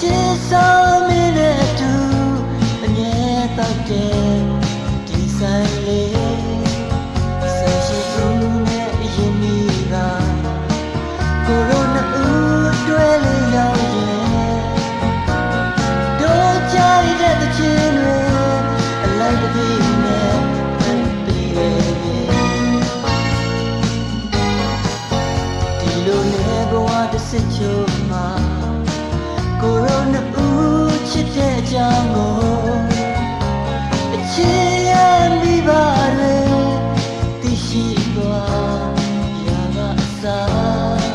ဆောင်မင်းနဲ့တူအမြဲတောက်တဲ့ဒီဆိုင်လေးဆက်ရှိသူနဲ့အရင်မီကကိုရိုနာဦးတွဲလေးရောက်ရင်တို့ကြိုက်တဲ့ချင်းတွေအလိုက်တစ်ပြေးနဲ့ပြီးရဲ့ဒီလိုနဲ့ဘဝတစ်စစ်ချိုးမှာကိုရိုနာဦးချစ်တဲ့အကြောင်းကိုအချစ်ရမိပါတွေသိရှိသွားရပါစား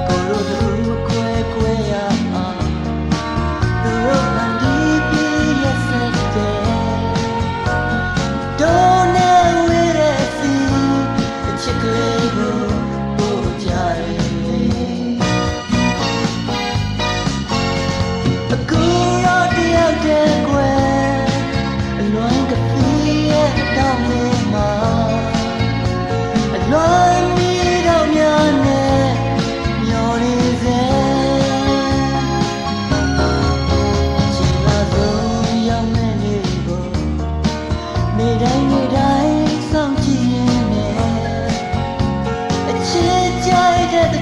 ကိုရိုနာဦးခွဲခွဲရအောင်သူတို့အန်ဒီပြည့်ရစတဲ့don't know where to see အချစ်ကလေးကိုပို့ကြတယ်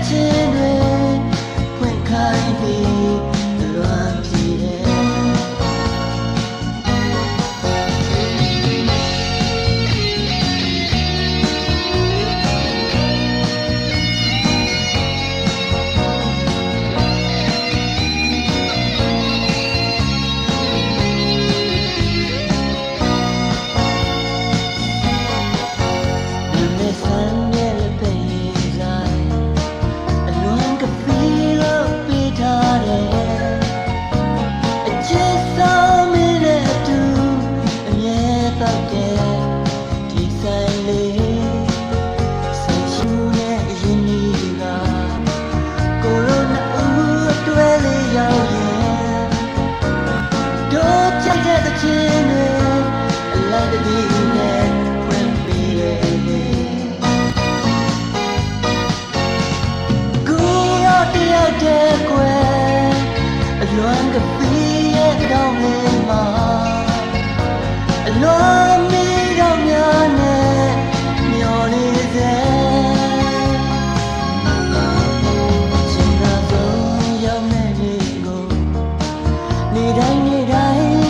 ချင်းတွေဖွင့်ခိုင်းပြီးလွမ်းပြေတယ်ချင်းတွေအလိုက်တစ်ပြေးနဲ့ဖွင့်ပေးတယ်ကိုရောတယောက်တည်းကွယ်အလွမ်းကဖီးရဲ့တောင်းလေးမှာအလွမ်းမီတော့များနဲ့မျောနေစေချင်းသာဆုံးရောက်နေနေကိုနေတိုင်းနေတိုင်း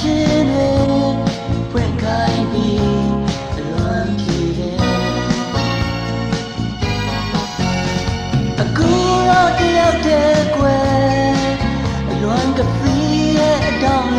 ချင်းတွေဖွင့်ခိုင်းပြီးလွမ်းပြေတယ်အခုတော့တယောက်တည်းကွယ်အလွမ်းကဖီးရဲ့အတောင်